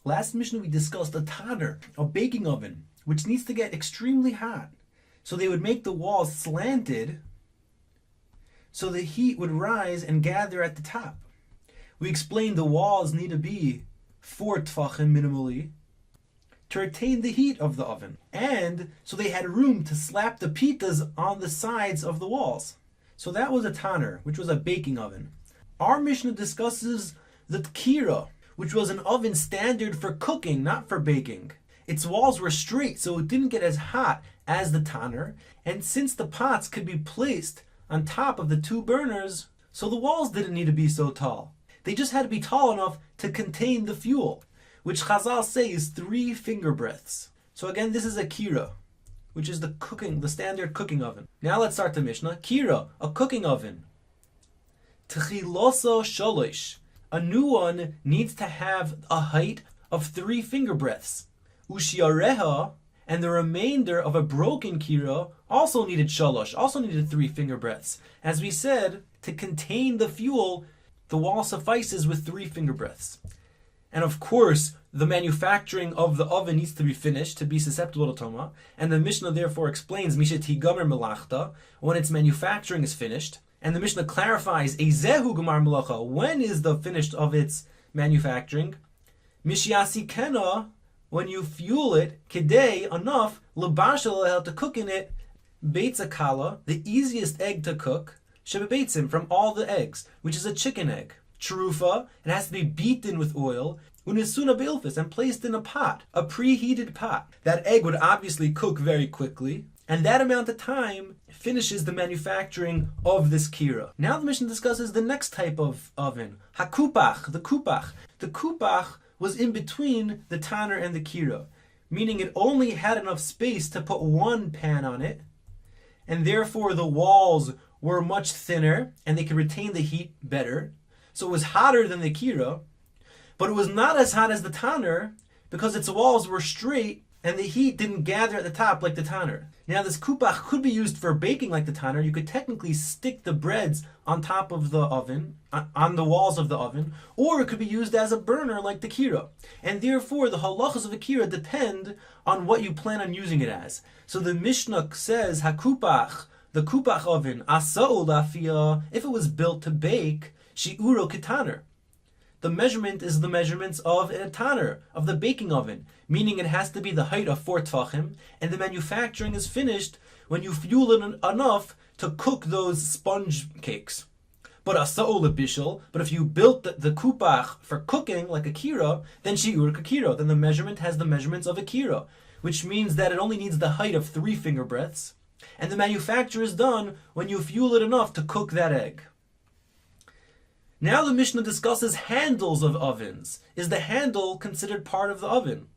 Last Mishnah we discussed a tanner, a baking oven, which needs to get extremely hot. So they would make the walls slanted so the heat would rise and gather at the top. We explained the walls need to be 4 tfachim minimally to retain the heat of the oven. And so they had room to slap the pitas on the sides of the walls. So that was a tanner, which was a baking oven. Our Mishnah discusses the kirah, which was an oven standard for cooking, not for baking. Its walls were straight, so it didn't get as hot as the tanner. And since the pots could be placed on top of the 2 burners, so the walls didn't need to be so tall. They just had to be tall enough to contain the fuel, which Chazal say is 3 finger breadths. So again, this is a kirah, which is the standard cooking oven. Now let's start the Mishnah. Kirah, a cooking oven. Tchiloso sholosh. A new one needs to have a height of 3 finger breadths. Ushiareha, and the remainder of a broken kirah also needed shalosh, also needed 3 finger breadths. As we said, to contain the fuel, the wall suffices with 3 finger breadths. And of course, the manufacturing of the oven needs to be finished to be susceptible to Toma. And the Mishnah therefore explains, Mishet higamer melachta, when its manufacturing is finished. And the Mishnah clarifies, Eizehu gemar melacha, when is the finished of its manufacturing? Mishyasi kena, when you fuel it, kedei, enough, lebashal, to cook in it, beitza kala, the easiest egg to cook, shebebeitzim, from all the eggs, which is a chicken egg. Trufa, it has to be beaten with oil, unisuna beilfis, and placed in a pot, a preheated pot. That egg would obviously cook very quickly, and that amount of time finishes the manufacturing of this kirah. Now the Mishnah discusses the next type of oven, hakupach, the kupach. The kupach was in between the tanner and the kirah, meaning it only had enough space to put 1 pan on it, and therefore the walls were much thinner and they could retain the heat better. So it was hotter than the kirah, but it was not as hot as the tanner because its walls were straight and the heat didn't gather at the top like the tanner. Now this kupach could be used for baking like the tanner. You could technically stick the breads on top of the oven, on the walls of the oven, or it could be used as a burner like the kirah. And therefore the halachas of a kirah depend on what you plan on using it as. So the Mishnah says, hakupach, the kupach oven, asa'u lafia, if it was built to bake, shi'uro ketaner. The measurement is the measurements of a tanner, of the baking oven, meaning it has to be the height of 4 tfachim, and the manufacturing is finished when you fuel it enough to cook those sponge cakes. But asa'u lebishel, but if you built the kupach for cooking, like a kirah, then shi'ur kakirah, then the measurement has the measurements of a kirah, which means that it only needs the height of 3 finger breadths, and the manufacture is done when you fuel it enough to cook that egg. Now the Mishnah discusses handles of ovens. Is the handle considered part of the oven?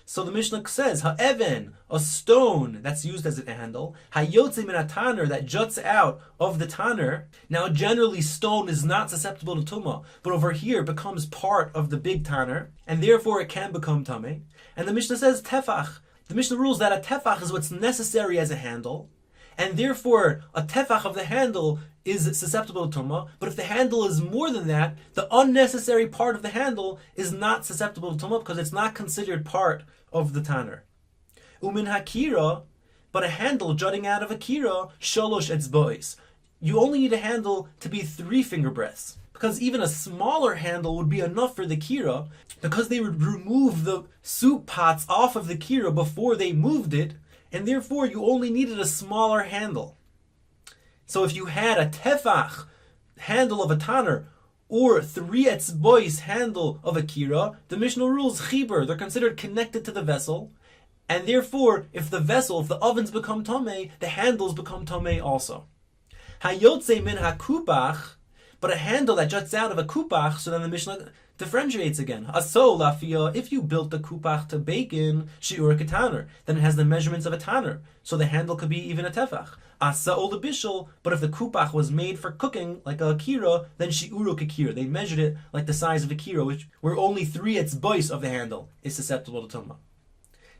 So the Mishnah says, ha'even, a stone that's used as a handle, ha'yotze min ha'tanner, that juts out of the tanner. Now generally stone is not susceptible to tumah, but over here it becomes part of the big tanner, and therefore it can become tameh. And the Mishnah says tefach. The Mishnah rules that a tefach is what's necessary as a handle, and therefore a tefach of the handle is susceptible to tumah. But if the handle is more than that, the unnecessary part of the handle is not susceptible to tumah because it's not considered part of the tanner. Umin hakira, but a handle jutting out of a kirah, sholosh etzbois. You only need a handle to be 3 finger breadths, because even a smaller handle would be enough for the kirah, because they would remove the soup pots off of the kirah before they moved it, and therefore you only needed a smaller handle. So if you had a tefach, handle of a tanner, or 3 etzbois, handle of a kirah, the Mishnah rules chibur, they're considered connected to the vessel, and therefore if the ovens become tomei, the handles become tomei also. Hayotze min hakupach, but a handle that juts out of a kupach, so then the Mishnah differentiates again. Aso lafia, if you built the kupach to bake in, shi'ur ketaner, then it has the measurements of a tanner, so the handle could be even a tefach. Asa'ol lebishel, but if the kupach was made for cooking, like a kirah, then shi'uru kikir. They measured it like the size of a kirah, where only 3 etzbois of the handle is susceptible to tumah.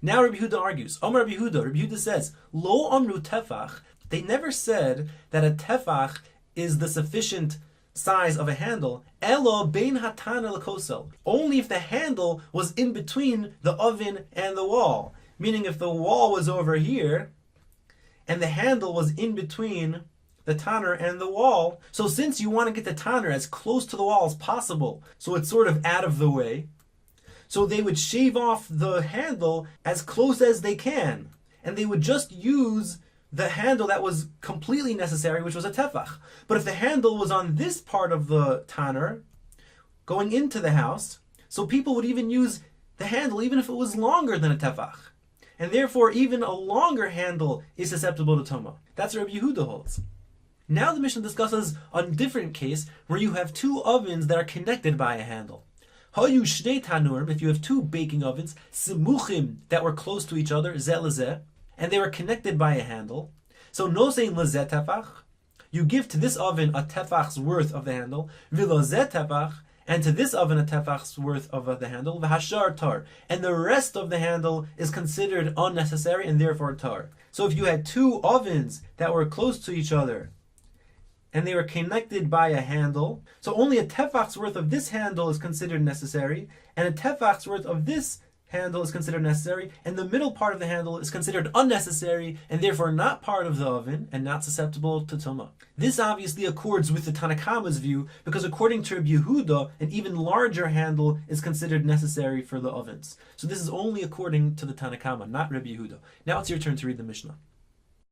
Now Rabbi Yehuda argues. Rabbi Yehuda says, Lo amru tefach. They never said that a tefach is the sufficient size of a handle, elo bein hatana lekosel, only if the handle was in between the oven and the wall. Meaning if the wall was over here, and the handle was in between the tanner and the wall, so since you want to get the tanner as close to the wall as possible, so it's sort of out of the way, so they would shave off the handle as close as they can, and they would just use the handle that was completely necessary, which was a tefach. But if the handle was on this part of the tanner, going into the house, so people would even use the handle even if it was longer than a tefach. And therefore, even a longer handle is susceptible to Tumah. That's what Rabbi Yehuda holds. Now the Mishnah discusses a different case where you have two ovens that are connected by a handle. Hayu shnei tanurim, if you have two baking ovens, simuchim, that were close to each other, zeh lezeh, and they were connected by a handle. So no saying lezeh tefach, you give to this oven a tefach's worth of the handle, v'lozeh tefach, and to this oven a tefach's worth of the handle, v'hashar tar, and the rest of the handle is considered unnecessary and therefore tar. So if you had two ovens that were close to each other, and they were connected by a handle, so only a tefach's worth of this handle is considered necessary, and a tefach's worth of this handle is considered necessary, and the middle part of the handle is considered unnecessary, and therefore not part of the oven, and not susceptible to tumah. This obviously accords with the Tanakama's view, because according to Rabbi Yehuda, an even larger handle is considered necessary for the ovens. So this is only according to the Tanakama, not Rabbi Yehuda. Now it's your turn to read the Mishnah.